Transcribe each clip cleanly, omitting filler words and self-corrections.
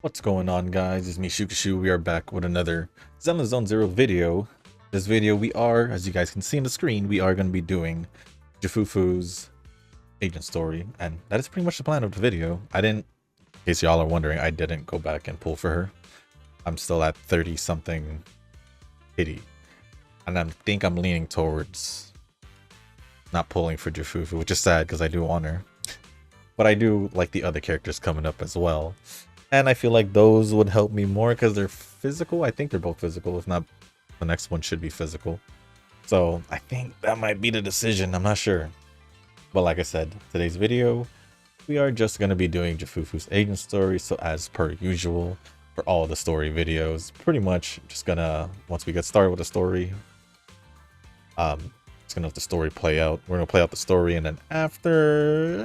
What's going on, guys? It's me, Shukashu. We are back with another Zenless Zone Zero video. This video we are, as you guys can see on the screen, we are going to be doing Ju Fufu's Agent Story, and that is pretty much the plan of the video. In case y'all are wondering, I didn't go back and pull for her. I'm still at 30 something pity, and I think I'm leaning towards not pulling for Ju Fufu, which is sad because I do want her, but I do like the other characters coming up as well. And I feel like those would help me more because they're physical. I think they're both physical. If not, the next one should be physical. So I think that might be the decision. I'm not sure. But like I said, today's video, we are just going to be doing Ju Fufu's Agent Story. So as per usual, for all the story videos, pretty much just gonna, once we get started with the story, it's gonna let the story play out. We're gonna play out the story, and then after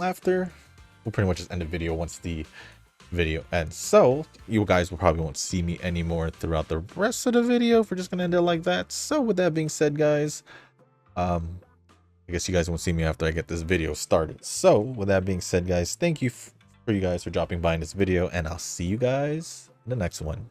we'll pretty much just end the video once the video ends. So you guys will probably won't see me anymore throughout the rest of the video if we're just gonna end it like that. So with that being said, guys, I guess you guys won't see me after I get this video started. So with that being said, guys, thank you for you guys for dropping by in this video, and I'll see you guys in the next one.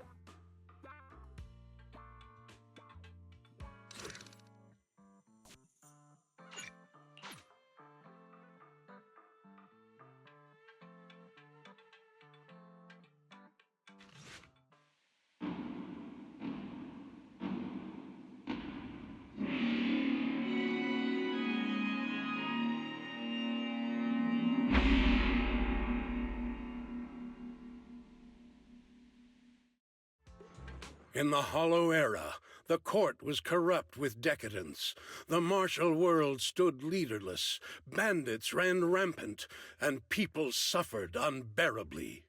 In the Hollow Era, the court was corrupt with decadence. The martial world stood leaderless, bandits ran rampant, and people suffered unbearably.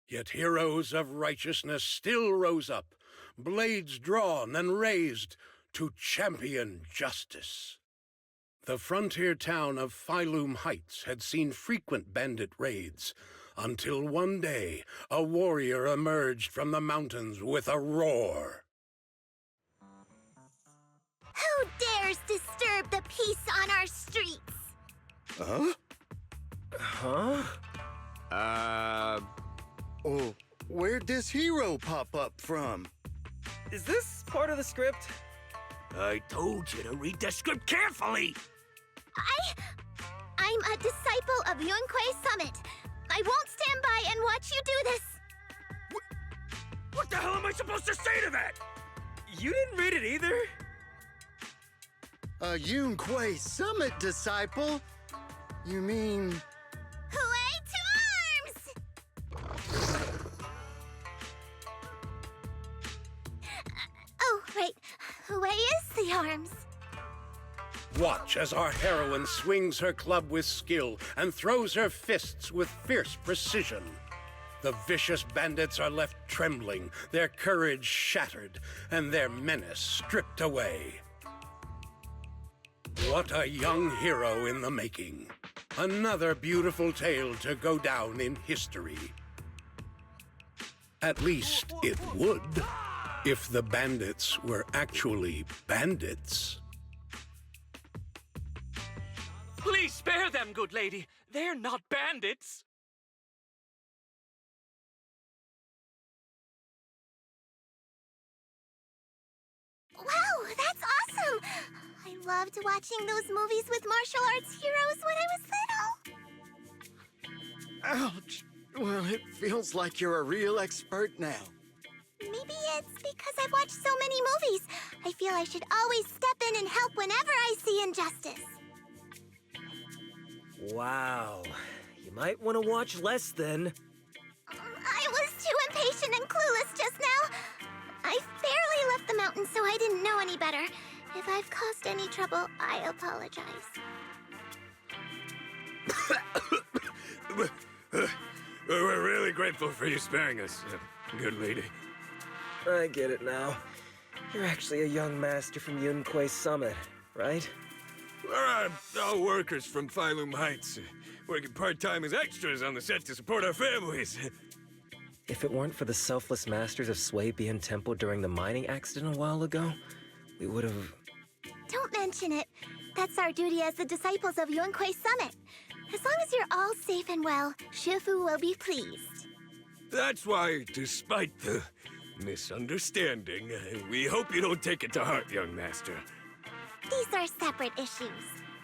Yet heroes of righteousness still rose up, blades drawn and raised to champion justice. The frontier town of Phylum Heights had seen frequent bandit raids, until one day a warrior emerged from the mountains with a roar. Who dares disturb the peace on our streets? Oh, where'd this hero pop up from? Is this part of the script? I told you to read the script carefully! I'm a disciple of Yunquei Summit. I won't stand by and watch you do this! What the hell am I supposed to say to that? You didn't read it either? A Yunquei Summit disciple? You mean... Hooray to arms! Oh, right. Hooray is the arms. Watch as our heroine swings her club with skill and throws her fists with fierce precision. The vicious bandits are left trembling, their courage shattered, and their menace stripped away. What a young hero in the making. Another beautiful tale to go down in history. At least it would, if the bandits were actually bandits. Please spare them, good lady. They're not bandits. Wow, that's awesome! I loved watching those movies with martial arts heroes when I was little. Ouch! Well, it feels like you're a real expert now. Maybe it's because I've watched so many movies. I feel I should always step in and help whenever I see injustice. Wow. You might want to watch less then. I was too impatient and clueless just now. I barely left the mountain, so I didn't know any better. If I've caused any trouble, I apologize. We're really grateful for you sparing us, good lady. I get it now. You're actually a young master from Yunquei Summit, right? We're all workers from Phylum Heights, working part-time as extras on the set to support our families. If it weren't for the selfless masters of Swabian Temple during the mining accident a while ago, we would have... Don't mention it. That's our duty as the disciples of Yunquei Summit. As long as you're all safe and well, Shifu will be pleased. That's why, despite the misunderstanding, we hope you don't take it to heart, young master. These are separate issues.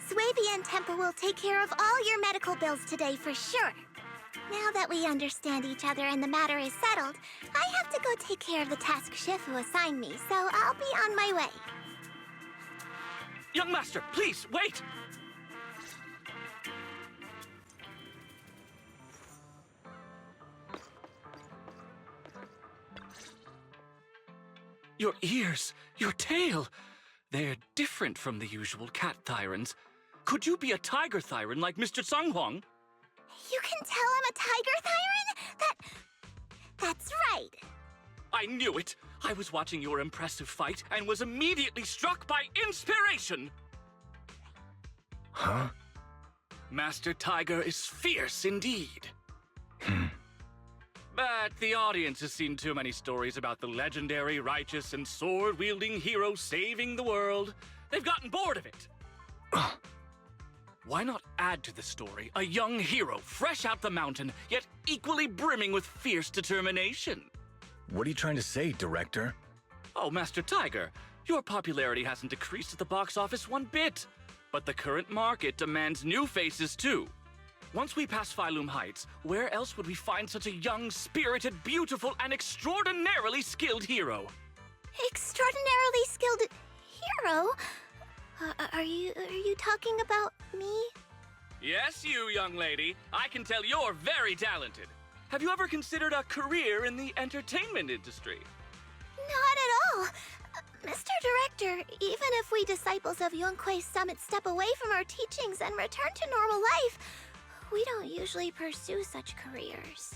Swabian Temple will take care of all your medical bills today for sure. Now that we understand each other and the matter is settled, I have to go take care of the task Shifu assigned me, so I'll be on my way. Young master, please, wait! Your ears, your tail, they're different from the usual cat thyrans. Could you be a tiger thyran like Mr. Sunghuang? You can tell I'm a tiger thyran? That's right. I knew it! I was watching your impressive fight and was immediately struck by inspiration! Huh? Master Tiger is fierce indeed. But the audience has seen too many stories about the legendary, righteous, and sword-wielding hero saving the world. They've gotten bored of it. Why not add to the story a young hero fresh out the mountain, yet equally brimming with fierce determination? What are you trying to say, Director? Oh, Master Tiger, your popularity hasn't decreased at the box office one bit. But the current market demands new faces too. Once we pass Phylum Heights, where else would we find such a young, spirited, beautiful, and extraordinarily skilled hero? Extraordinarily skilled hero? Are you talking about me? Yes, you, young lady. I can tell you're very talented. Have you ever considered a career in the entertainment industry? Not at all. Mr. Director, even if we disciples of Yunquei Summit step away from our teachings and return to normal life, we don't usually pursue such careers.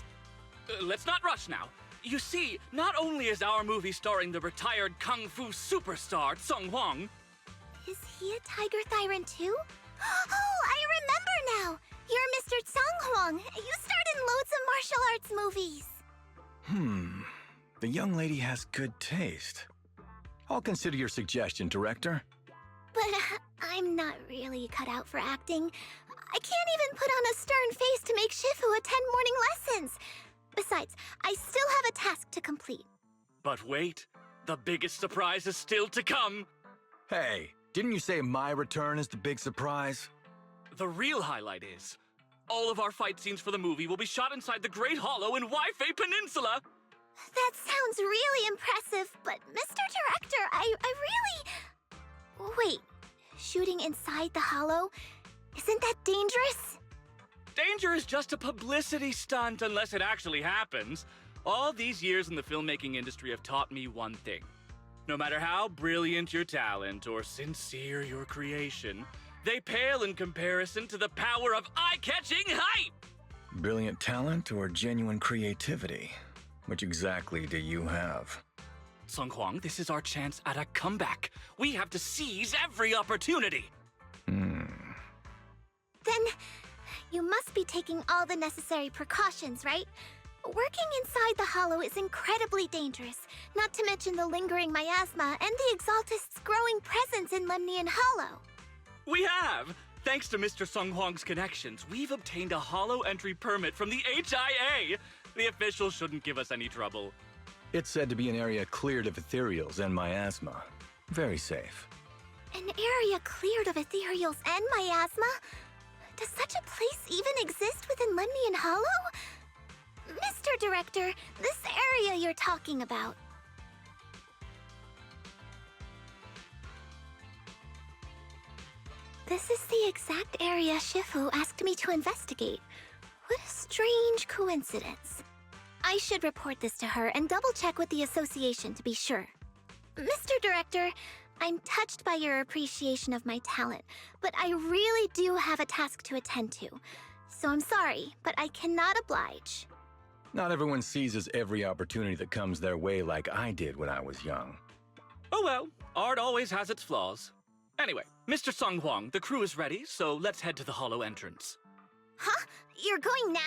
Let's not rush now. You see, not only is our movie starring the retired kung fu superstar Sung Huang. Is he a tiger thyran too? Oh, I remember now! You're Mr. Sung Huang. You starred in loads of martial arts movies. The young lady has good taste. I'll consider your suggestion, Director. But I'm not really cut out for acting. I can't even put on a stern face to make Shifu attend morning lessons. Besides, I still have a task to complete. But wait, the biggest surprise is still to come. Hey, didn't you say my return is the big surprise? The real highlight is, all of our fight scenes for the movie will be shot inside the Great Hollow in Waifei Peninsula. That sounds really impressive, but Mr. Director, I really... Wait, shooting inside the hollow? Isn't that dangerous? Danger is just a publicity stunt unless it actually happens. All these years in the filmmaking industry have taught me one thing. No matter how brilliant your talent or sincere your creation, they pale in comparison to the power of eye-catching hype! Brilliant talent or genuine creativity? Which exactly do you have? Sung Huang, this is our chance at a comeback. We have to seize every opportunity. Then, you must be taking all the necessary precautions, right? Working inside the hollow is incredibly dangerous, not to mention the lingering miasma and the Exaltist's growing presence in Lemnian Hollow. We have! Thanks to Mr. Sung Huang's connections, we've obtained a hollow entry permit from the HIA. The officials shouldn't give us any trouble. It's said to be an area cleared of ethereals and miasma. Very safe. An area cleared of ethereals and miasma? Does such a place even exist within Lemnian Hollow? Mr. Director, this area you're talking about. This is the exact area Shifu asked me to investigate. What a strange coincidence. I should report this to her and double-check with the association to be sure. Mr. Director, I'm touched by your appreciation of my talent, but I really do have a task to attend to. So I'm sorry, but I cannot oblige. Not everyone seizes every opportunity that comes their way like I did when I was young. Oh well, art always has its flaws. Anyway, Mr. Sung Huang, the crew is ready, so let's head to the hollow entrance. Huh? You're going now?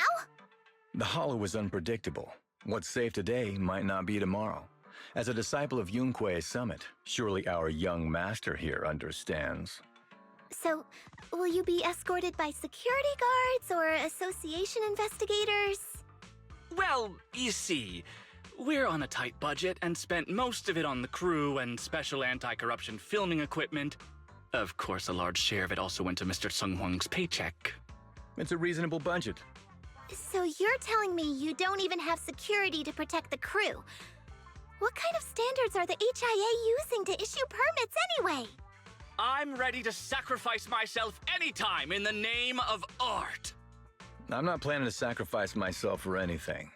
The hollow is unpredictable. What's safe today might not be tomorrow. As a disciple of Yunkuei's summit, surely our young master here understands. So, will you be escorted by security guards or association investigators? Well, you see, we're on a tight budget and spent most of it on the crew and special anti-corruption filming equipment. Of course, a large share of it also went to Mr. Sung Hwang's paycheck. It's a reasonable budget. So you're telling me you don't even have security to protect the crew? What kind of standards are the HIA using to issue permits anyway? I'm ready to sacrifice myself anytime in the name of art. I'm not planning to sacrifice myself for anything.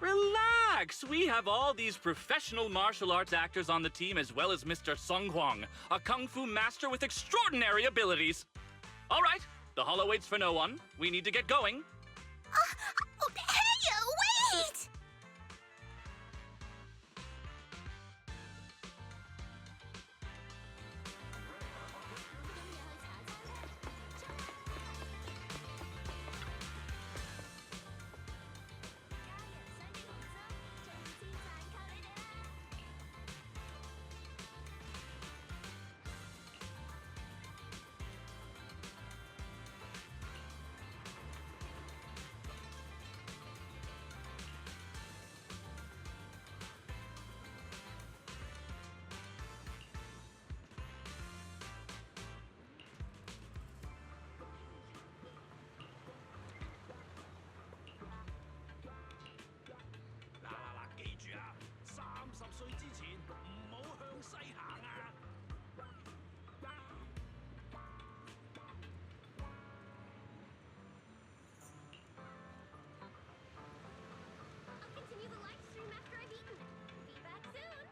Relax! We have all these professional martial arts actors on the team as well as Mr. Sung Hwang, a kung fu master with extraordinary abilities. All right, the holo waits for no one. We need to get going. Hey, wait! I'll continue the live stream after I've eaten. Be back soon.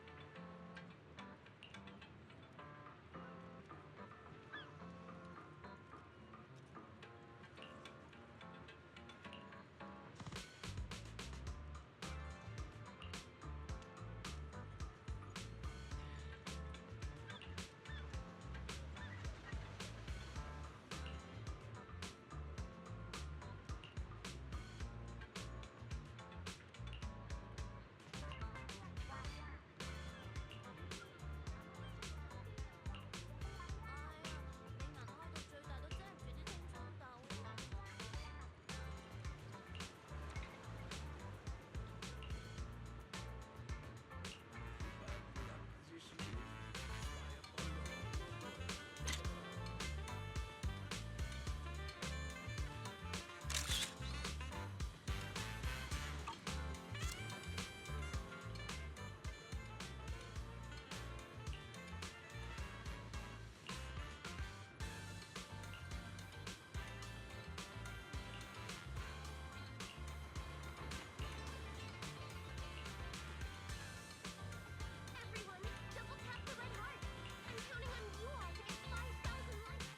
Everyone, double tap the red heart. I'm counting on you all to get 5,000 likes.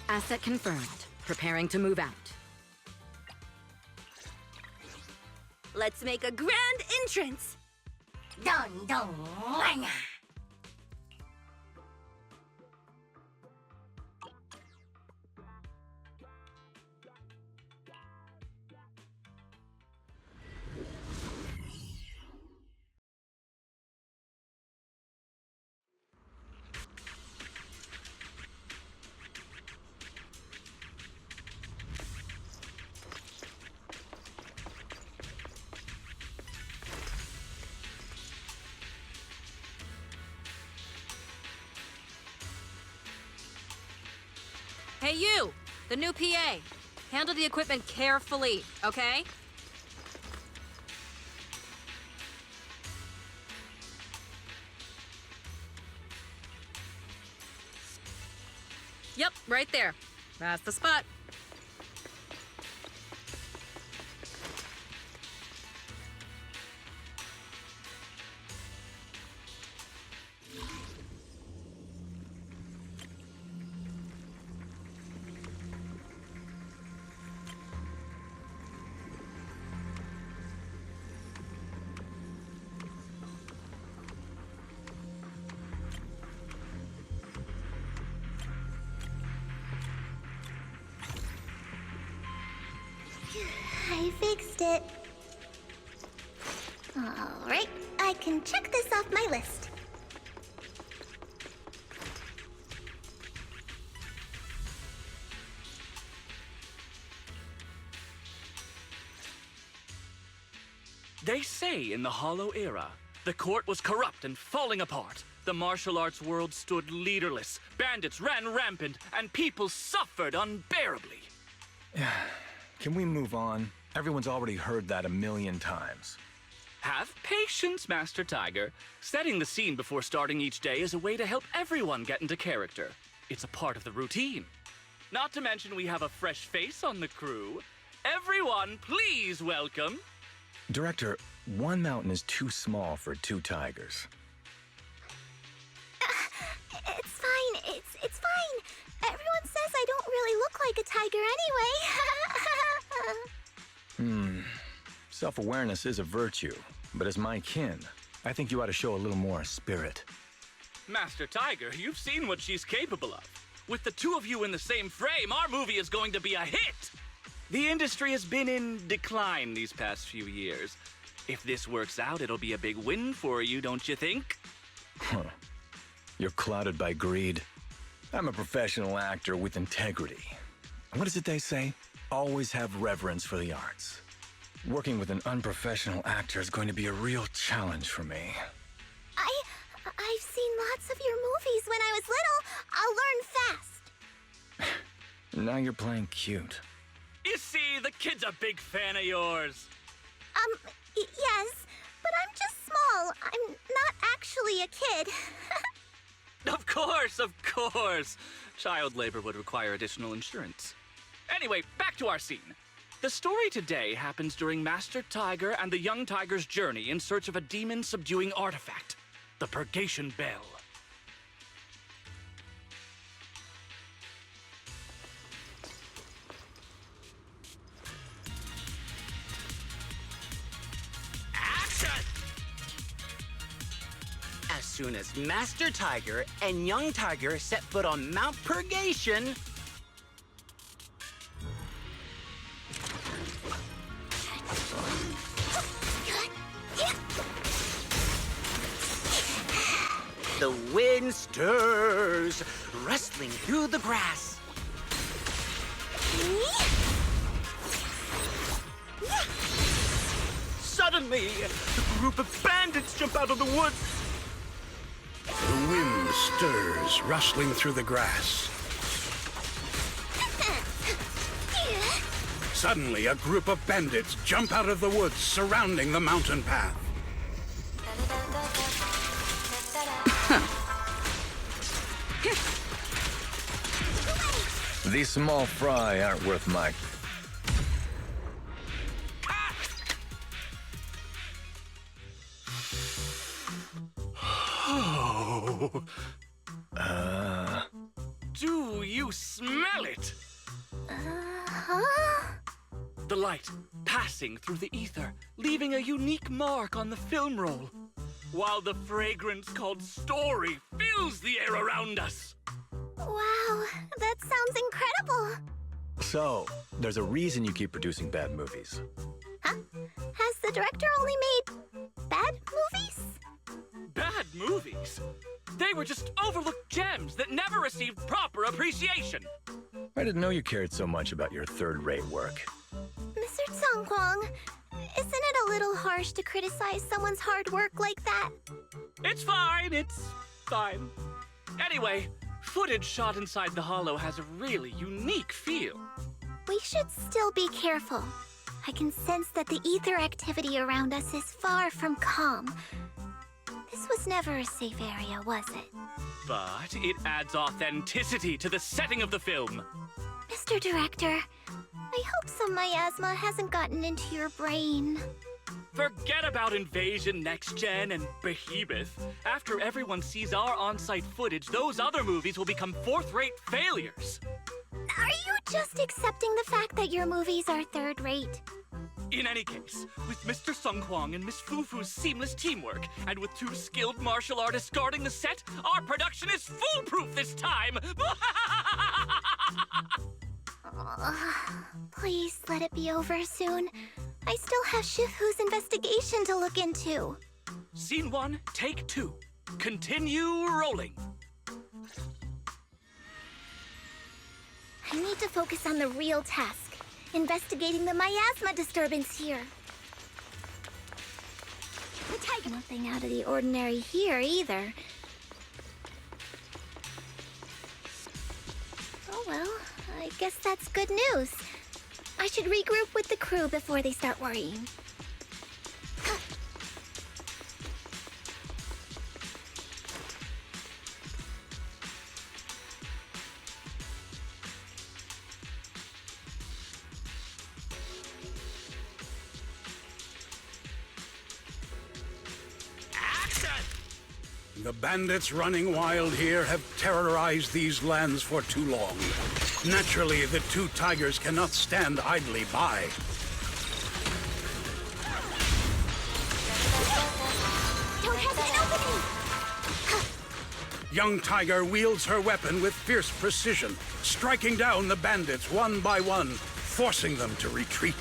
Asset confirmed. Preparing to move out. Let's make a grand entrance! Dun dun wang! Hey you! The new PA! Handle the equipment carefully, okay? Yep, right there. That's the spot. I fixed it. Alright, I can check this off my list. They say in the Hollow Era, the court was corrupt and falling apart. The martial arts world stood leaderless, bandits ran rampant, and people suffered unbearably. Can we move on? Everyone's already heard that a million times. Have patience, Master Tiger. Setting the scene before starting each day is a way to help everyone get into character. It's a part of the routine. Not to mention we have a fresh face on the crew. Everyone, please welcome... Director, one mountain is too small for two tigers. It's fine, it's fine. Everyone says I don't really look like a tiger anyway. Self-awareness is a virtue, but as my kin, I think you ought to show a little more spirit. Master Tiger, you've seen what she's capable of. With the two of you in the same frame, our movie is going to be a hit! The industry has been in decline these past few years. If this works out, it'll be a big win for you, don't you think? You're clouded by greed. I'm a professional actor with integrity. What is it they say? Always have reverence for the arts. Working with an unprofessional actor is going to be a real challenge for me. I've seen lots of your movies when I was little. I'll learn fast. Now you're playing cute. You see, the kid's a big fan of yours. Yes, but I'm just small. I'm not actually a kid. Of course. Child labor would require additional insurance. Anyway, back to our scene. The story today happens during Master Tiger and the young tiger's journey in search of a demon-subduing artifact, the Purgation Bell. As soon as Master Tiger and Young Tiger set foot on Mount Purgation, the wind stirs, rustling through the grass. Suddenly, a group of bandits jump out of the woods. The wind stirs, rustling through the grass. Suddenly, a group of bandits jump out of the woods surrounding the mountain path. These small fry aren't worth my... Do you smell it? Huh? The light passing through the ether, leaving a unique mark on the film roll, while the fragrance called story fills the air around us. Wow, that sounds incredible. So, there's a reason you keep producing bad movies. Huh? Has the director only made bad movies? Bad movies? They were just overlooked gems that never received proper appreciation. I didn't know you cared so much about your third-rate work. Mr. Tsongkwang, isn't it a little harsh to criticize someone's hard work like that? It's fine. Anyway, footage shot inside the Hollow has a really unique feel. We should still be careful. I can sense that the ether activity around us is far from calm. This was never a safe area, was it? But it adds authenticity to the setting of the film. Mr. Director, I hope some miasma hasn't gotten into your brain. Forget about Invasion Next Gen and Behemoth. After everyone sees our on-site footage, those other movies will become fourth-rate failures. Are you just accepting the fact that your movies are third-rate? In any case, with Mr. Sungkwang and Miss Fufu's seamless teamwork, and with 2 skilled martial artists guarding the set, our production is foolproof this time! Please let it be over soon. I still have Shifu's investigation to look into. Scene 1, take 2. Continue rolling. I need to focus on the real task, investigating the miasma disturbance here. Nothing out of the ordinary here either. Oh well, I guess that's good news. I should regroup with the crew before they start worrying. The bandits running wild here have terrorized these lands for too long. Naturally, the two tigers cannot stand idly by. Don't hesitate, opening! Young Tiger wields her weapon with fierce precision, striking down the bandits one by one, forcing them to retreat.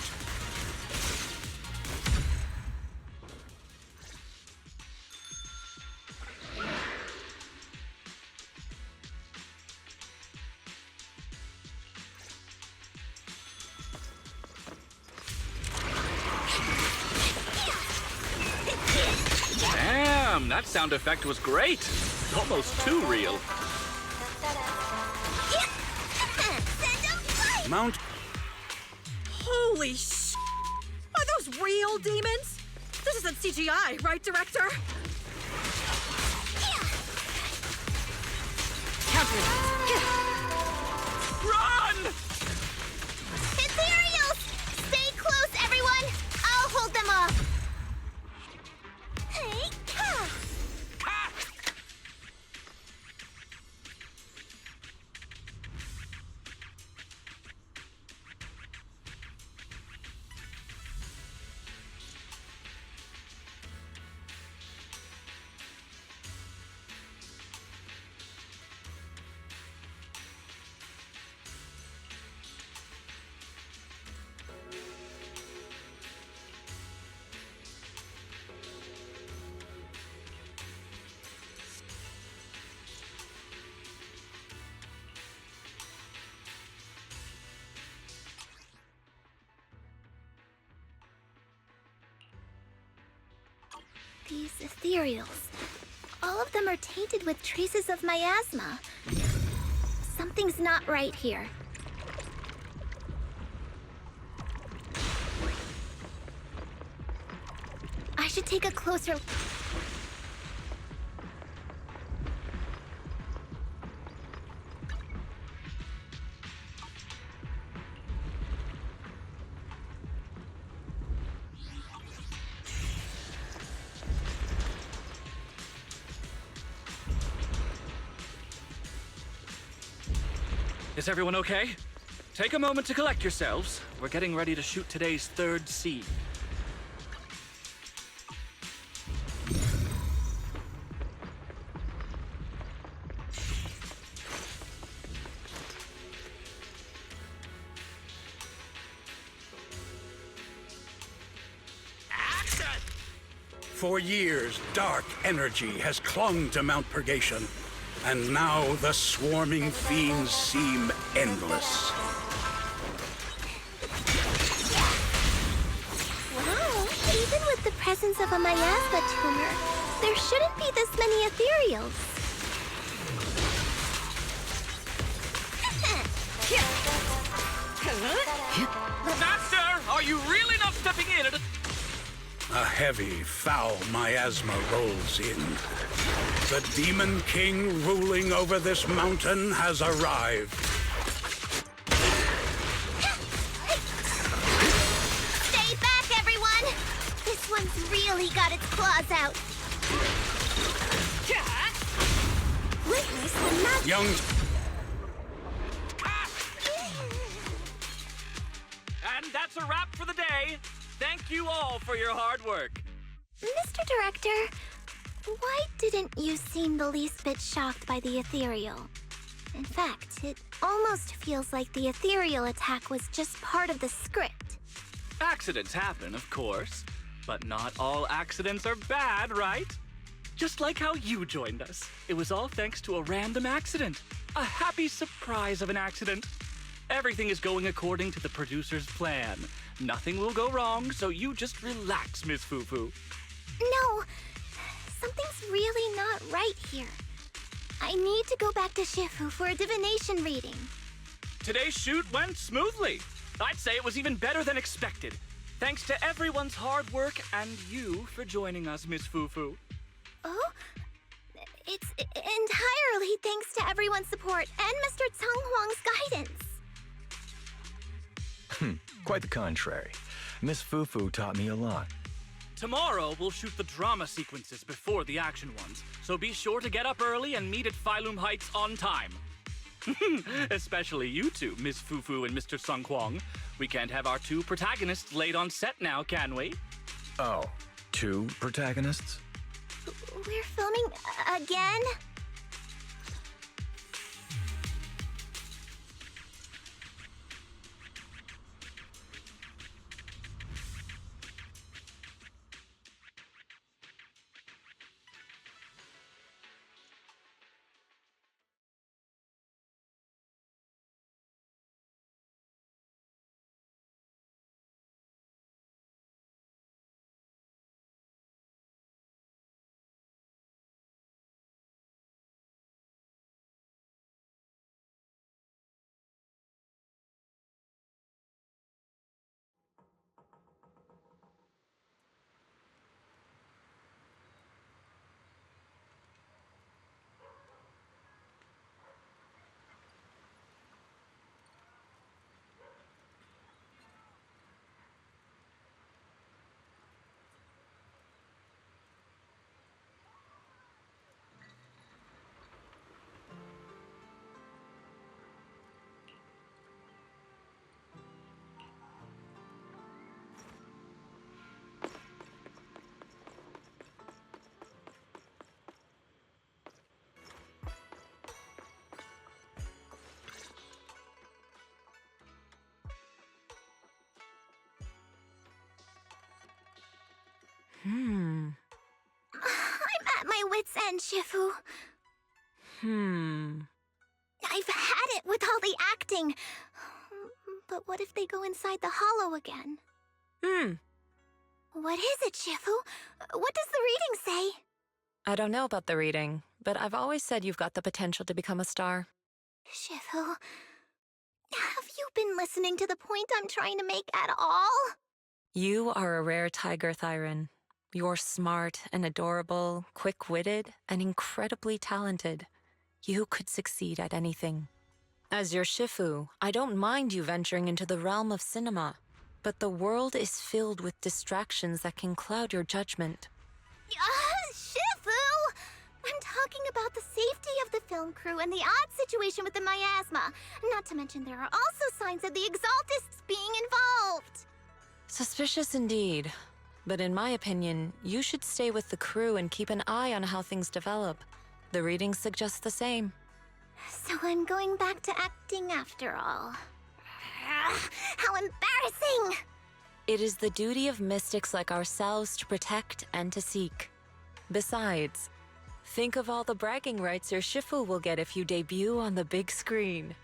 Damn, that sound effect was great. Almost too real. Mount. Holy sh! Are those real demons? This isn't CGI, right, director? Run! Ethereals! Stay close, everyone! I'll hold them off. Hey, these ethereals. All of them are tainted with traces of miasma. Something's not right here. I should take a closer... Is everyone okay? Take a moment to collect yourselves. We're getting ready to shoot today's third scene. For years, dark energy has clung to Mount Purgation, and now the swarming fiends seem endless. Wow, even with the presence of a miasma tumor, there shouldn't be this many ethereals. Master, are you really not stepping in at a... A heavy, foul miasma rolls in. The Demon King ruling over this mountain has arrived. Stay back, everyone! This one's really got its claws out. Witness the magic. Young... And that's a wrap for the day. Thank you all for your hard work. Mr. Director, why didn't you seem the least bit shocked by the ethereal? In fact, it almost feels like the ethereal attack was just part of the script. Accidents happen, of course, but not all accidents are bad, right? Just like how you joined us. It was all thanks to a random accident. A happy surprise of an accident. Everything is going according to the producer's plan. Nothing will go wrong, so you just relax, Miss Fufu. No, something's really not right here. I need to go back to Shifu for a divination reading. Today's shoot went smoothly. I'd say it was even better than expected. Thanks to everyone's hard work and you for joining us, Miss Fufu. Oh? It's entirely thanks to everyone's support and Mr. Tsung Huang's guidance. Quite the contrary. Miss Fufu taught me a lot. Tomorrow, we'll shoot the drama sequences before the action ones, so be sure to get up early and meet at Phylum Heights on time. Especially you two, Miss Fufu and Mr. Sung Kwang. We can't have our two protagonists late on set now, can we? Oh, two protagonists? We're filming again? I'm at my wit's end, Shifu. I've had it with all the acting. But what if they go inside the hollow again? What is it, Shifu? What does the reading say? I don't know about the reading, but I've always said you've got the potential to become a star. Shifu, have you been listening to the point I'm trying to make at all? You are a rare tiger, Thyron. You're smart and adorable, quick-witted, and incredibly talented. You could succeed at anything. As your Shifu, I don't mind you venturing into the realm of cinema, but the world is filled with distractions that can cloud your judgment. Shifu! I'm talking about the safety of the film crew and the odd situation with the miasma. Not to mention there are also signs of the Exaltists being involved. Suspicious indeed. But in my opinion, you should stay with the crew and keep an eye on how things develop. The readings suggest the same. So I'm going back to acting after all. How embarrassing! It is the duty of mystics like ourselves to protect and to seek. Besides, think of all the bragging rights your Shifu will get if you debut on the big screen.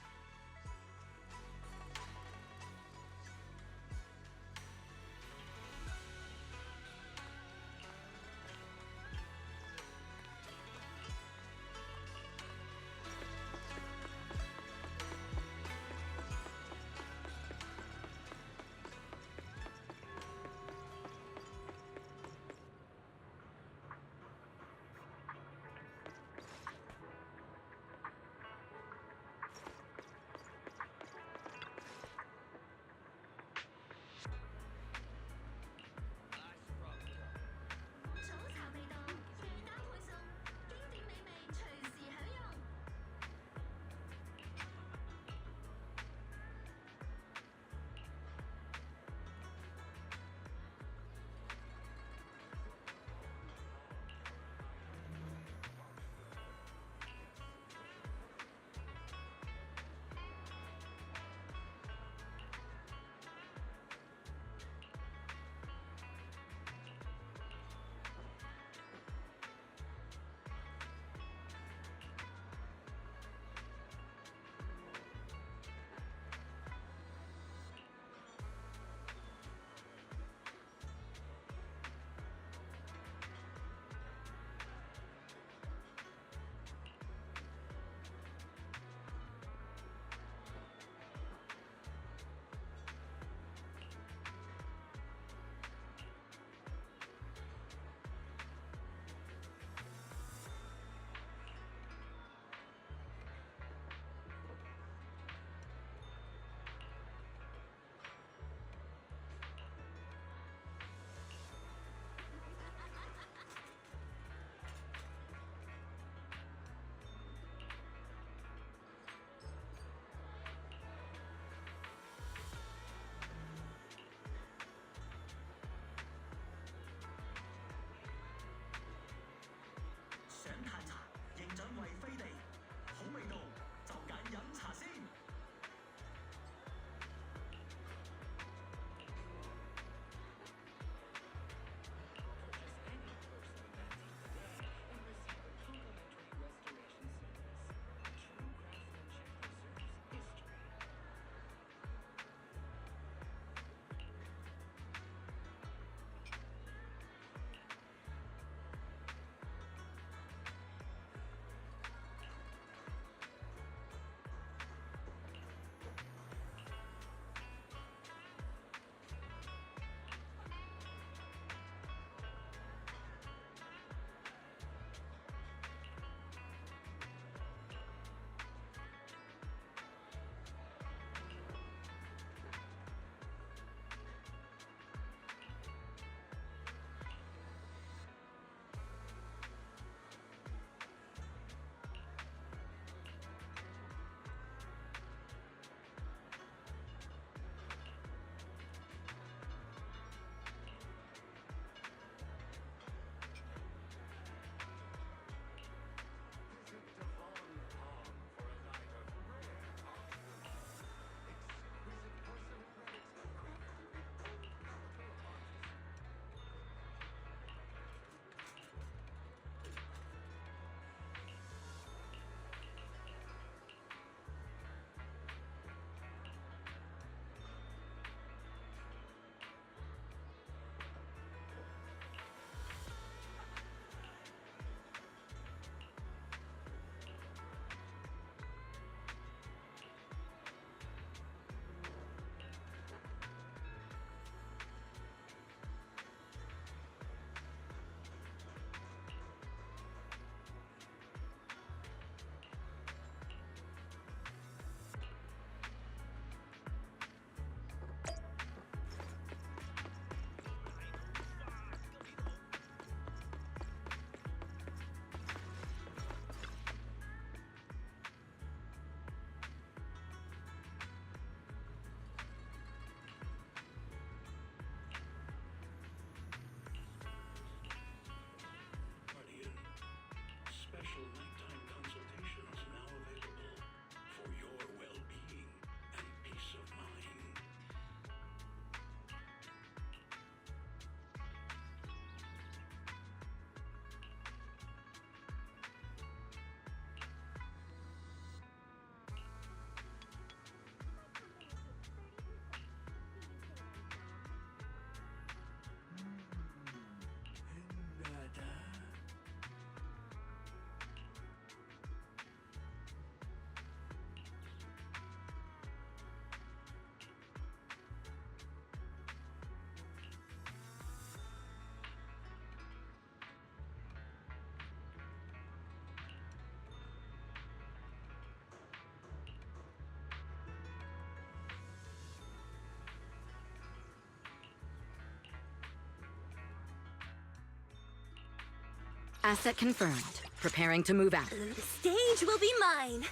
Asset confirmed. Preparing to move out. The stage will be mine.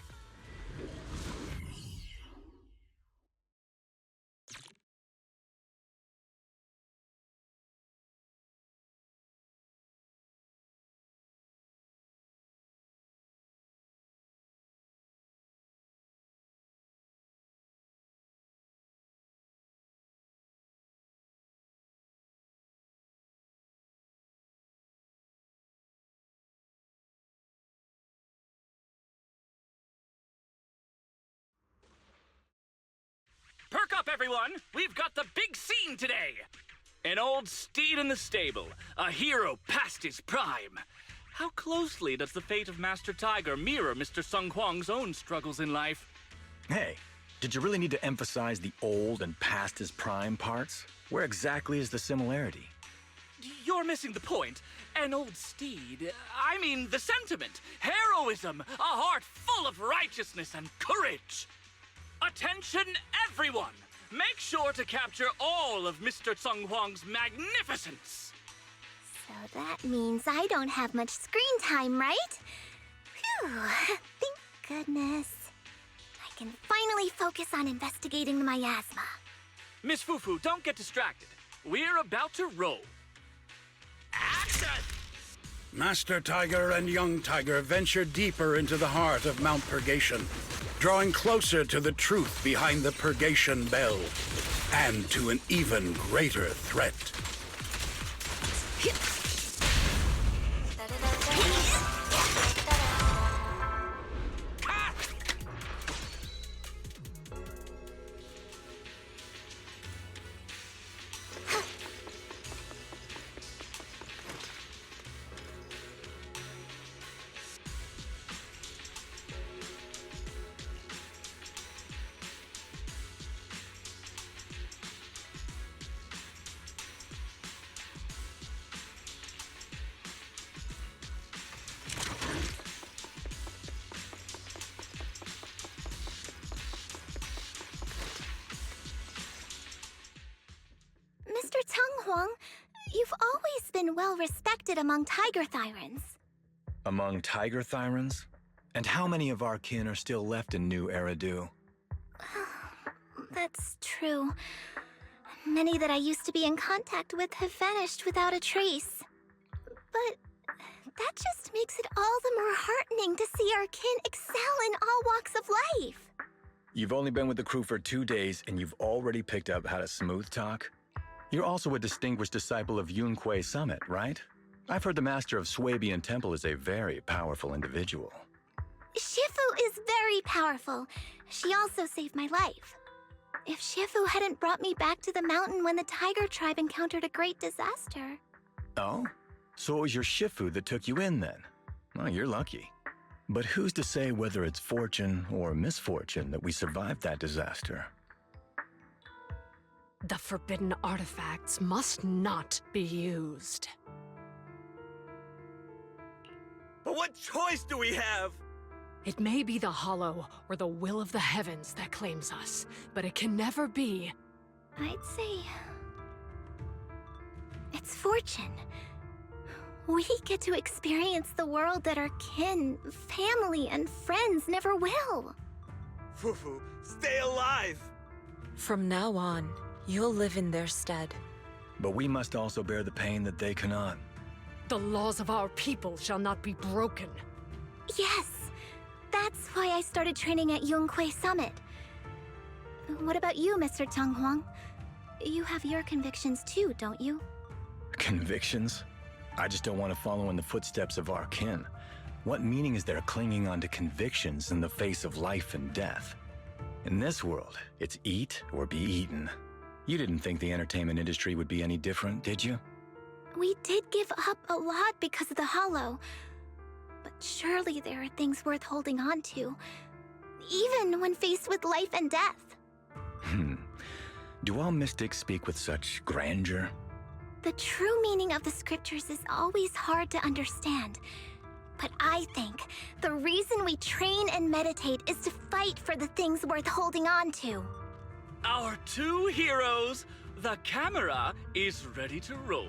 Perk up, everyone! We've got the big scene today! An old steed in the stable, a hero past his prime. How closely does the fate of Master Tiger mirror Mr. Sung Huang's own struggles in life? Hey, did you really need to emphasize the old and past his prime parts? Where exactly is the similarity? You're missing the point. An old steed, I mean the sentiment, heroism, a heart full of righteousness and courage. Attention, everyone! Make sure to capture all of Mr. Sung Huang's magnificence! So that means I don't have much screen time, right? Phew, thank goodness. I can finally focus on investigating the miasma. Miss Fufu, don't get distracted. We're about to roll. Action! Master Tiger and young Tiger venture deeper into the heart of Mount Purgation, drawing closer to the truth behind the Purgation Bell, and to an even greater threat. Mr. Tung Huang, you've always been well respected among Tiger Thyrans. Among Tiger Thyrans? And how many of our kin are still left in New Eridu? That's true. Many that I used to be in contact with have vanished without a trace. But that just makes it all the more heartening to see our kin excel in all walks of life. You've only been with the crew for 2 days and you've already picked up how to smooth talk? You're also a distinguished disciple of Yun Kuei Summit, right? I've heard the master of Swabian Temple is a very powerful individual. Shifu is very powerful. She also saved my life. If Shifu hadn't brought me back to the mountain when the Tiger tribe encountered a great disaster... Oh? So it was your Shifu that took you in then? Well, you're lucky. But who's to say whether it's fortune or misfortune that we survived that disaster? The forbidden artifacts must not be used. But what choice do we have? It may be the Hollow or the will of the heavens that claims us, but it can never be. I'd say... it's fortune. We get to experience the world that our kin, family, and friends never will. Fufu, stay alive! From now on, you'll live in their stead. But we must also bear the pain that they cannot. The laws of our people shall not be broken. Yes! That's why I started training at Yun Kuei Summit. What about you, Mr. Tung Huang? You have your convictions too, don't you? Convictions? I just don't want to follow in the footsteps of our kin. What meaning is there clinging on to convictions in the face of life and death? In this world, it's eat or be eaten. You didn't think the entertainment industry would be any different, did you? We did give up a lot because of the Hollow. But surely there are things worth holding on to, even when faced with life and death. Do all mystics speak with such grandeur? The true meaning of the scriptures is always hard to understand. But I think the reason we train and meditate is to fight for the things worth holding on to. Our two heroes, the camera is ready to roll.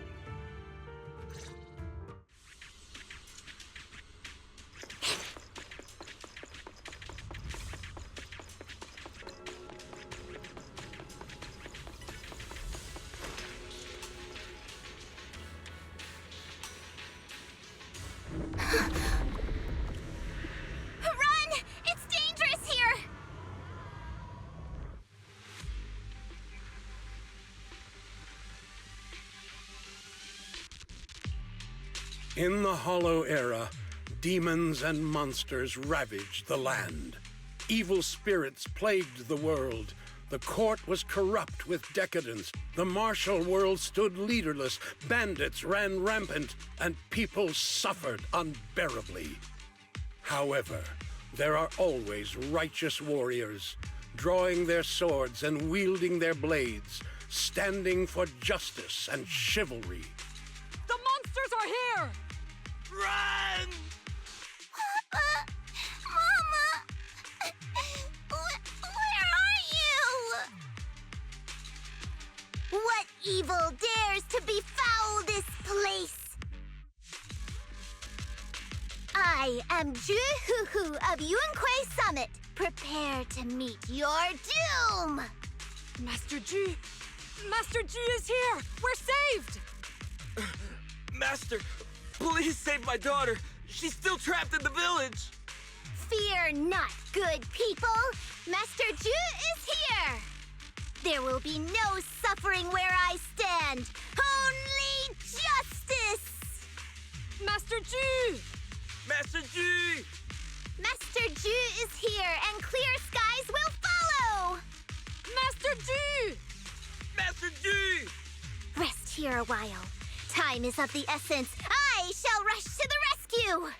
In the Hollow Era, demons and monsters ravaged the land. Evil spirits plagued the world. The court was corrupt with decadence. The martial world stood leaderless. Bandits ran rampant, and people suffered unbearably. However, there are always righteous warriors, drawing their swords and wielding their blades, standing for justice and chivalry. The monsters are here! Run! Papa! Mama! Where are you? What evil dares to befoul this place? I am Ju Fufu of Yunkui Summit. Prepare to meet your doom! Master Ju! Master Ju is here! We're saved! Master, please save my daughter. She's still trapped in the village. Fear not, good people. Master Ju is here. There will be no suffering where I stand. Only justice! Master Ju! Master Ju! Master Ju is here, and clear skies will follow! Master Ju! Master Ju! Rest here a while. Time is of the essence. I shall rush to the rescue!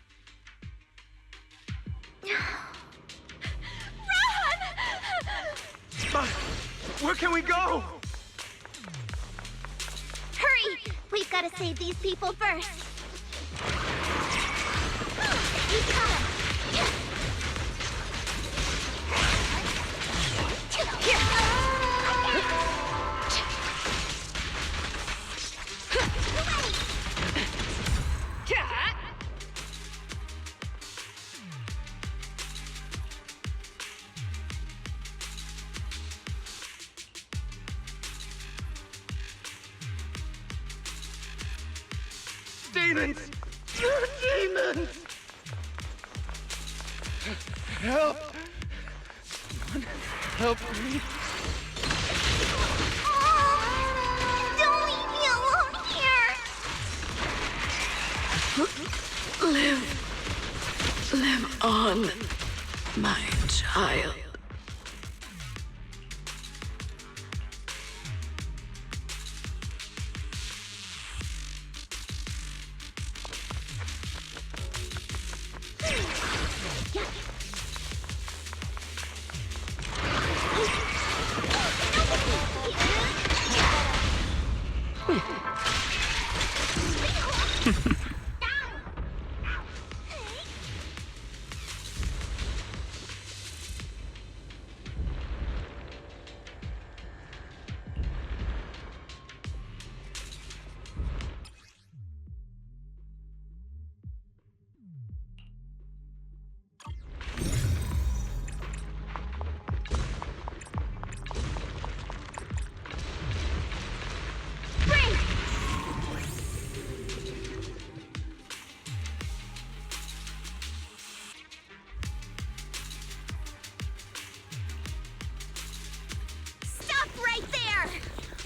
Run! Where can we go? Hurry! We've got to save these people first. We've got 'em. Demons! Demons! Help! Someone help me! Don't leave me alone here! Live on, my child.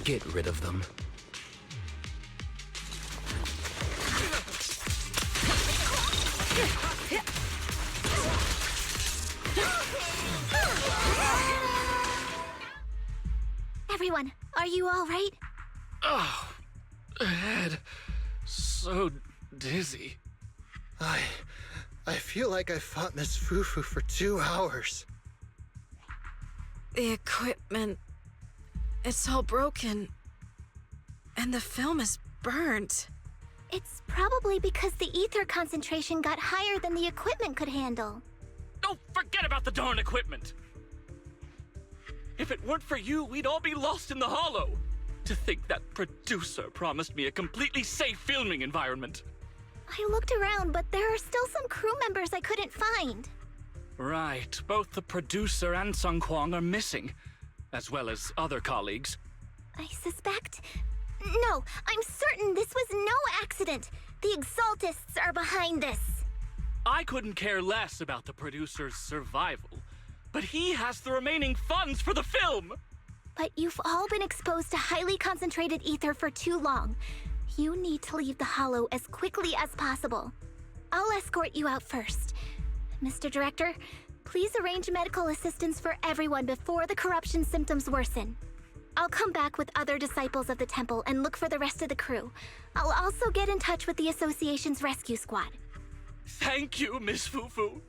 Get rid of them. Everyone, are you all right? Oh, head. So dizzy. I feel like I fought Miss Fufu for 2 hours. The equipment... it's all broken. And the film is burnt. It's probably because the ether concentration got higher than the equipment could handle. Oh, forget about the darn equipment! If it weren't for you, we'd all be lost in the hollow. To think that producer promised me a completely safe filming environment. I looked around, but there are still some crew members I couldn't find. Right, both the producer and Sung Kwang are missing, as well as other colleagues. I suspect... No, I'm certain this was no accident. The Exaltists are behind this. I couldn't care less about the producer's survival, but he has the remaining funds for the film! But you've all been exposed to highly concentrated ether for too long. You need to leave the Hollow as quickly as possible. I'll escort you out first. Mr. Director, please arrange medical assistance for everyone before the corruption symptoms worsen. I'll come back with other disciples of the temple and look for the rest of the crew. I'll also get in touch with the Association's rescue squad. Thank you, Miss Fufu.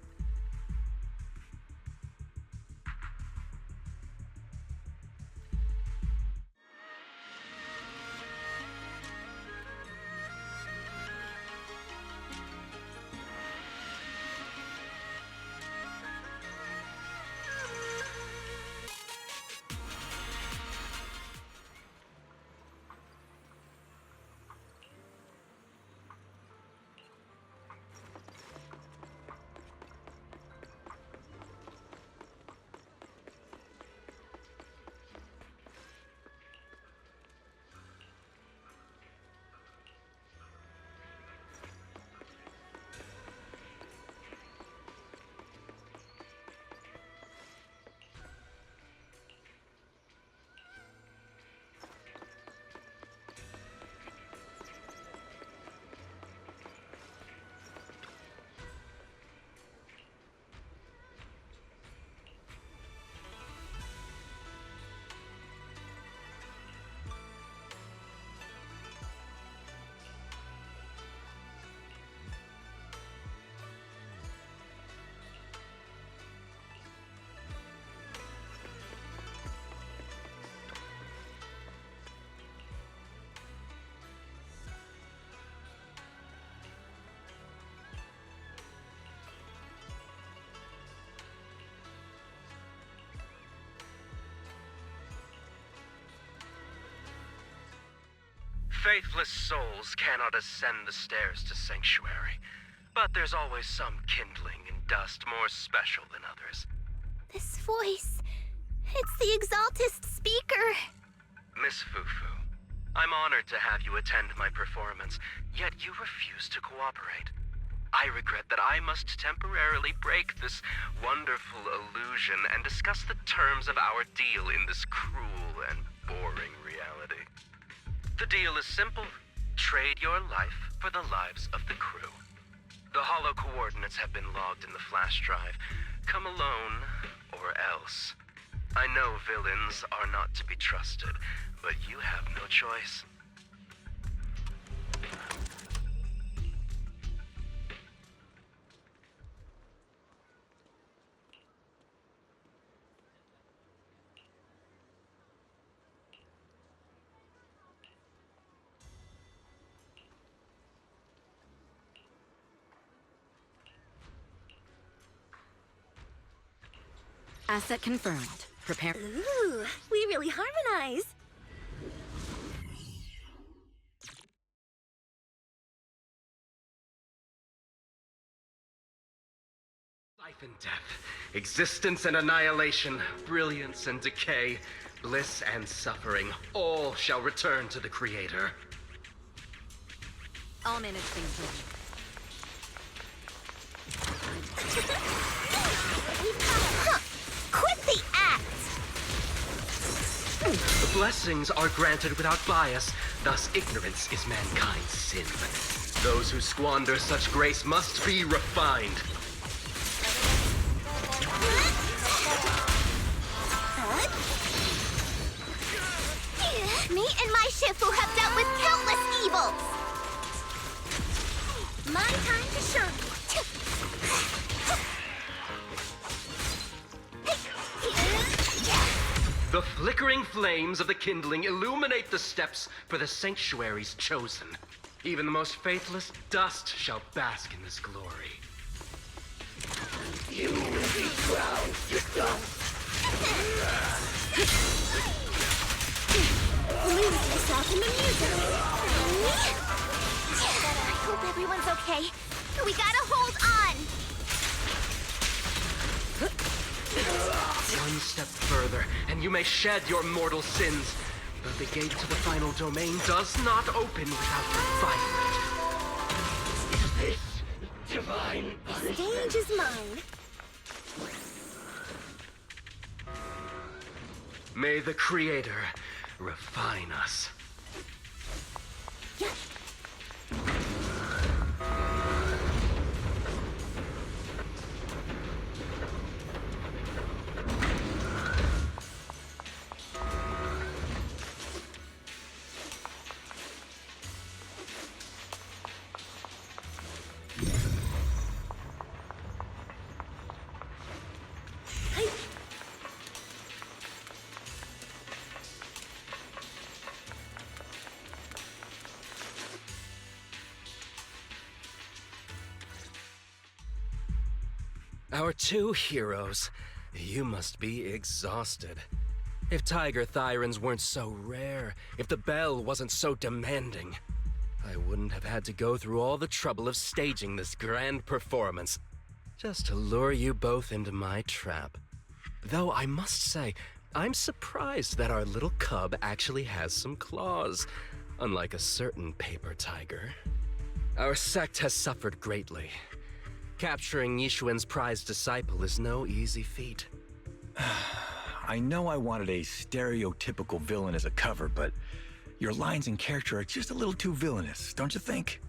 Faithless souls cannot ascend the stairs to Sanctuary, but there's always some kindling in dust more special than others. This voice... it's the Exaltist speaker! Miss Fufu, I'm honored to have you attend my performance, yet you refuse to cooperate. I regret that I must temporarily break this wonderful illusion and discuss the terms of our deal in this cruel and boring reality. The deal is simple. Trade your life for the lives of the crew. The hollow coordinates have been logged in the flash drive. Come alone, or else. I know villains are not to be trusted, but you have no choice. Asset confirmed. Prepare. Ooh, we really harmonize. Life and death, existence and annihilation, brilliance and decay, bliss and suffering, all shall return to the Creator. I'll manage things later. Quit the act! The blessings are granted without bias, thus ignorance is mankind's sin. Those who squander such grace must be refined. Me and my Shifu have dealt with countless evils! My time to shine. The flickering flames of the kindling illuminate the steps for the sanctuary's chosen. Even the most faithless dust shall bask in this glory. You will be ground to dust. Lose yourself in the music. I hope everyone's okay. We gotta hold on. One step further, and you may shed your mortal sins. But the gate to the final domain does not open without refinement. This divine Stage is mine. May the Creator refine us. Our two heroes. You must be exhausted. If tiger thyrans weren't so rare, if the bell wasn't so demanding, I wouldn't have had to go through all the trouble of staging this grand performance, just to lure you both into my trap. Though I must say, I'm surprised that our little cub actually has some claws, unlike a certain paper tiger. Our sect has suffered greatly. Capturing Yishuan's prized disciple is no easy feat. I know I wanted a stereotypical villain as a cover, but your lines and character are just a little too villainous, don't you think?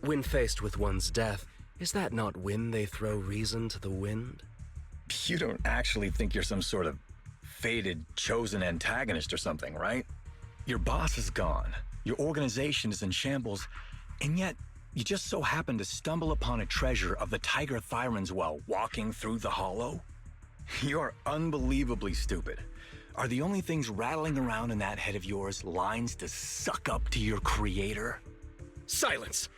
When faced with one's death, is that not when they throw reason to the wind? You don't actually think you're some sort of fated, chosen antagonist or something, right? Your boss is gone, your organization is in shambles, and yet you just so happen to stumble upon a treasure of the Tiger Thyrans while walking through the hollow? You're unbelievably stupid. Are the only things rattling around in that head of yours lines to suck up to your creator? Silence!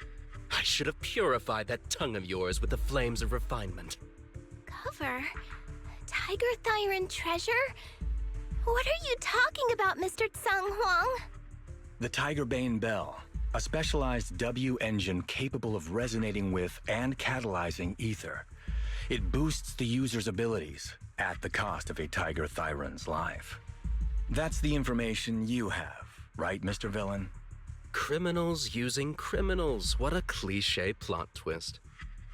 I should have purified that tongue of yours with the flames of refinement. Cover? Tiger Thyran treasure? What are you talking about, Mr. Tsang Huang? The Tiger Bane Bell, a specialized W engine capable of resonating with and catalyzing ether. It boosts the user's abilities at the cost of a Tiger Thyran's life. That's the information you have, right, Mr. Villain? Criminals using criminals. What a cliché plot twist.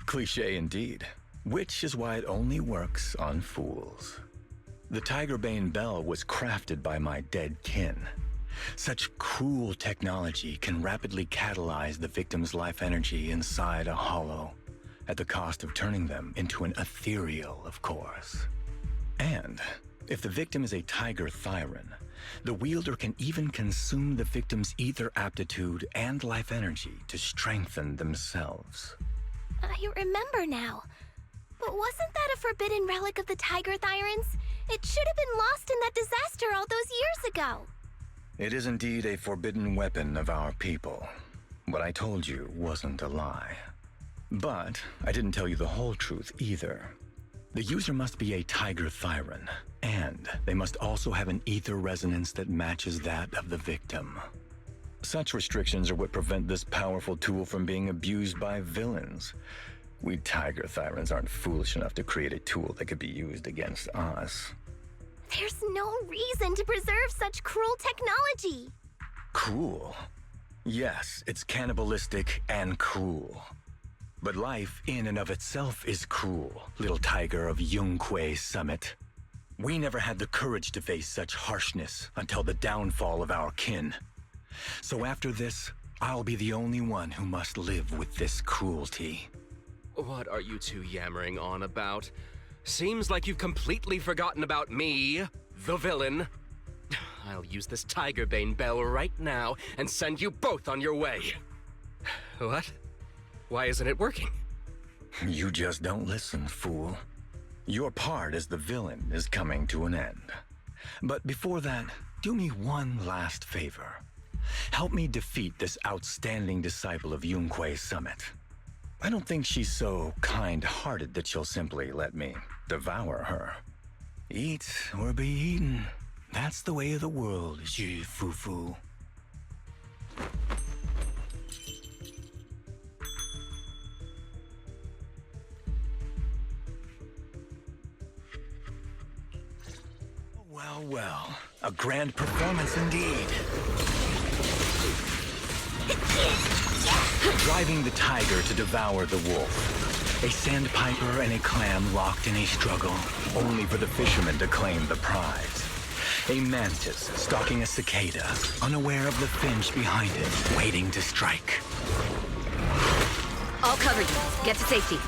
Cliché indeed, which is why it only works on fools. The Tiger Bane Bell was crafted by my dead kin. Such cruel technology can rapidly catalyze the victim's life energy inside a hollow, at the cost of turning them into an ethereal, of course. And if the victim is a Tiger Thyran, the wielder can even consume the victim's ether aptitude and life energy to strengthen themselves. I remember now. But wasn't that a forbidden relic of the Tiger Thyrans? It should have been lost in that disaster all those years ago. It is indeed a forbidden weapon of our people. What I told you wasn't a lie. But I didn't tell you the whole truth either. The user must be a Tiger Thyran, and they must also have an ether resonance that matches that of the victim. Such restrictions are what prevent this powerful tool from being abused by villains. We Tiger Thyrans aren't foolish enough to create a tool that could be used against us. There's no reason to preserve such cruel technology. Cruel? Yes, it's cannibalistic and cruel. But life in and of itself is cruel, little tiger of Yunquay Summit. We never had the courage to face such harshness until the downfall of our kin. So after this, I'll be the only one who must live with this cruelty. What are you two yammering on about? Seems like you've completely forgotten about me, the villain. I'll use this Tiger Bane Bell right now and send you both on your way. What? Why isn't it working? You just don't listen, fool. Your part as the villain is coming to an end. But before that, do me one last favor. Help me defeat this outstanding disciple of Yunquay Summit. I don't think she's so kind-hearted that she'll simply let me devour her. Eat or be eaten. That's the way of the world, Ju Fufu. Well, well, a grand performance indeed. Driving the tiger to devour the wolf. A sandpiper and a clam locked in a struggle, only for the fisherman to claim the prize. A mantis stalking a cicada, unaware of the finch behind it, waiting to strike. I'll cover you. Get to safety.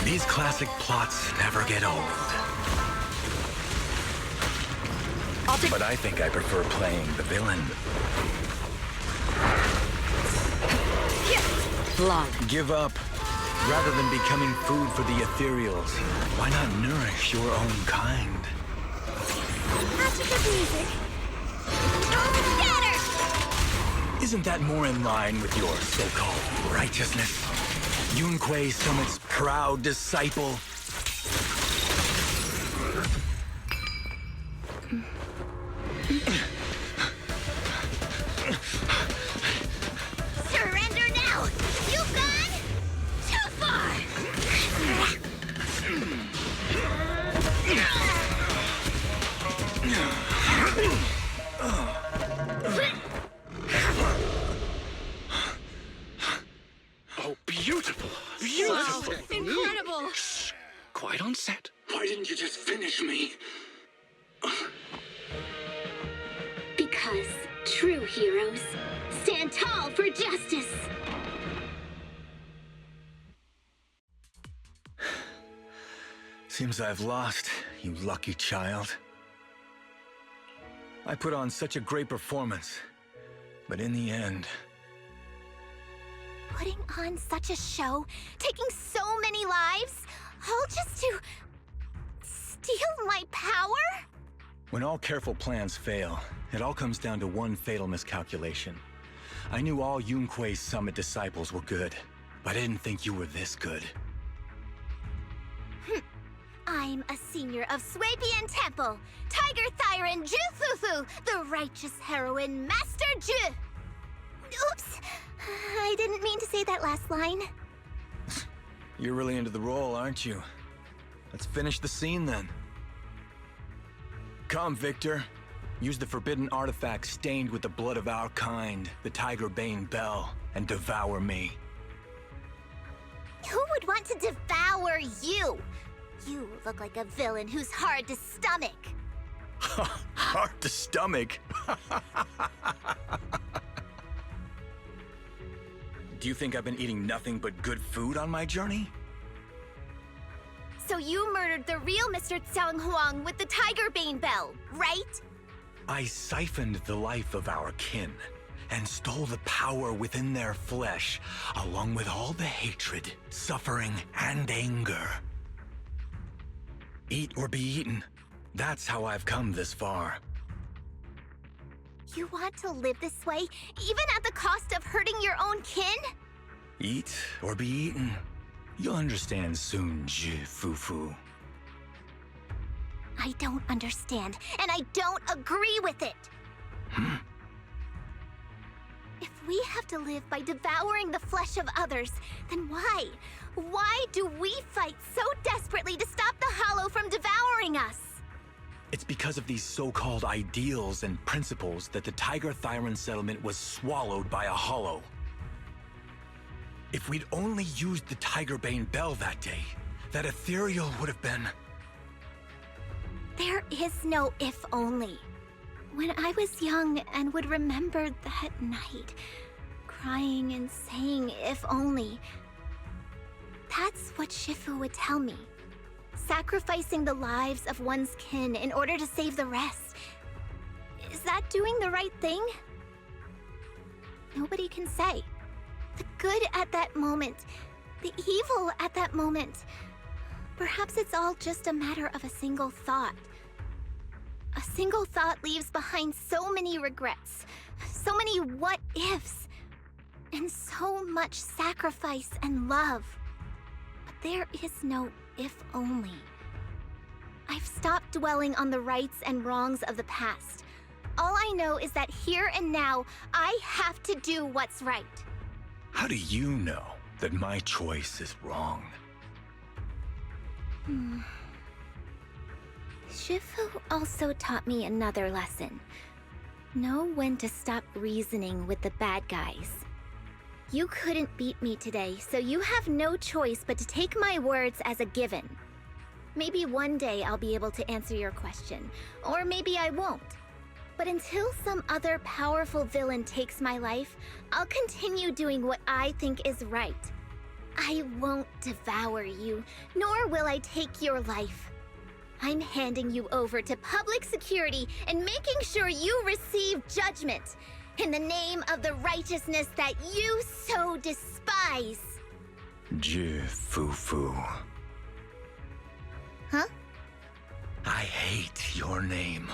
These classic plots never get old. But I think I prefer playing the villain. Give up. Rather than becoming food for the ethereals, why not nourish your own kind? After the music. Isn't that more in line with your so-called righteousness? Yunquei Summit's proud disciple? Surrender now! You've gone too far! Oh, beautiful! Beautiful! Wow, incredible! Quite on set. Why didn't you just finish me? Because true heroes stand tall for justice. Seems I've lost, you lucky child. I put on such a great performance, but in the end... Putting on such a show, taking so many lives, all just to steal my power? When all careful plans fail, it all comes down to one fatal miscalculation. I knew all Yunquei Summit disciples were good, but I didn't think you were this good. I'm a senior of Swabian Temple, Tiger Thyron Ju Fufu, the righteous heroine, Master Ju. Oops, I didn't mean to say that last line. You're really into the role, aren't you? Let's finish the scene then. Come, Victor. Use the forbidden artifact stained with the blood of our kind, the Tiger Bane Bell, and devour me. Who would want to devour you? You look like a villain who's hard to stomach. Hard to stomach? Do you think I've been eating nothing but good food on my journey? So you murdered the real Mr. Tsang Huang with the Tiger Bane Bell, right? I siphoned the life of our kin and stole the power within their flesh, along with all the hatred, suffering, and anger. Eat or be eaten. That's how I've come this far. You want to live this way, even at the cost of hurting your own kin? Eat or be eaten. You'll understand soon, Ju Fufu. I don't understand, and I don't agree with it. If we have to live by devouring the flesh of others, then why? Why do we fight so desperately to stop the Hollow from devouring us? It's because of these so-called ideals and principles that the Tiger Thyron settlement was swallowed by a Hollow. If we'd only used the Tiger Bane Bell that day, that ethereal would have been... There is no if only. When I was young and would remember that night, crying and saying if only, that's what Shifu would tell me. Sacrificing the lives of one's kin in order to save the rest. Is that doing the right thing? Nobody can say. The good at that moment, the evil at that moment. Perhaps it's all just a matter of a single thought. A single thought leaves behind so many regrets, so many what-ifs, and so much sacrifice and love. But there is no if only. I've stopped dwelling on the rights and wrongs of the past. All I know is that here and now, I have to do what's right. How do you know that my choice is wrong? Shifu also taught me another lesson. Know when to stop reasoning with the bad guys. You couldn't beat me today, so you have no choice but to take my words as a given. Maybe one day I'll be able to answer your question, or maybe I won't. But until some other powerful villain takes my life, I'll continue doing what I think is right. I won't devour you, nor will I take your life. I'm handing you over to public security and making sure you receive judgment in the name of the righteousness that you so despise. Ju Fufu. Huh? I hate your name.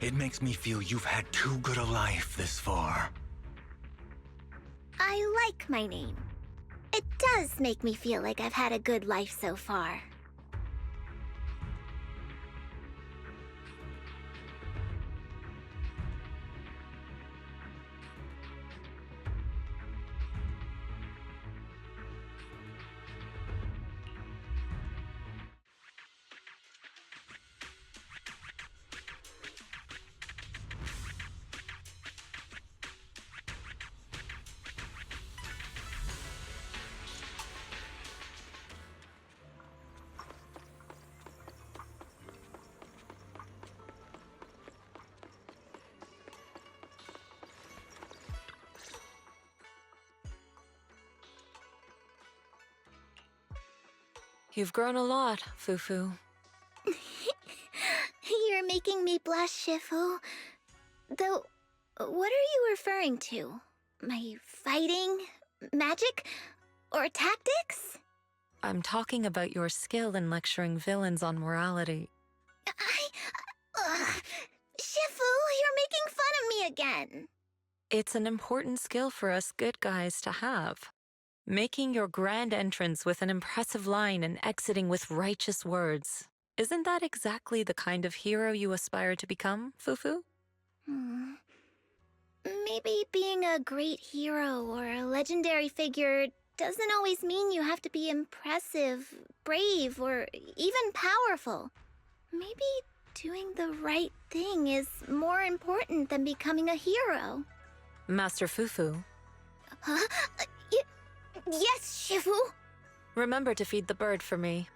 It makes me feel you've had too good a life this far. I like my name. It does make me feel like I've had a good life so far. You've grown a lot, Fufu. You're making me blush, Shifu. Though, what are you referring to? My fighting? Magic? Or tactics? I'm talking about your skill in lecturing villains on morality. Shifu, you're making fun of me again. It's an important skill for us good guys to have. Making your grand entrance with an impressive line and exiting with righteous words. Isn't that exactly the kind of hero you aspire to become, Fufu? Maybe being a great hero or a legendary figure doesn't always mean you have to be impressive, brave, or even powerful. Maybe doing the right thing is more important than becoming a hero. Master Fufu. Huh? Yes, Shifu. Remember to feed the bird for me.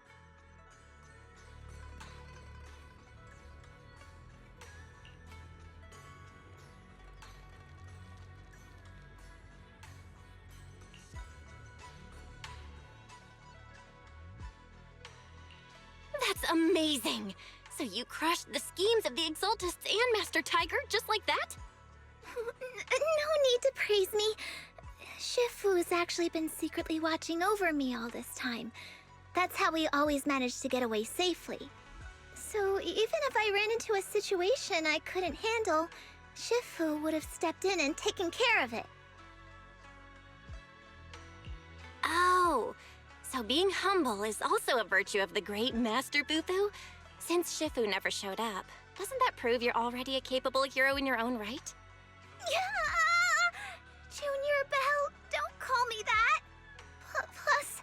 That's amazing! So you crushed the schemes of the Exaltists and Master Tiger just like that? No need to praise me. Shifu has actually been secretly watching over me all this time. That's how we always managed to get away safely. So even if I ran into a situation I couldn't handle, Shifu would have stepped in and taken care of it. Oh, so being humble is also a virtue of the great Master Fufu? Since Shifu never showed up, doesn't that prove you're already a capable hero in your own right? Junior Belle, don't call me that. Plus,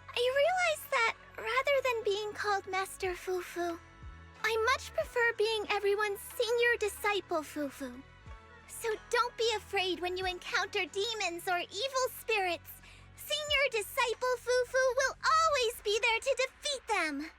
I realized that rather than being called Master Fufu, I much prefer being everyone's senior disciple Fufu. So don't be afraid when you encounter demons or evil spirits. Senior disciple Fufu will always be there to defeat them.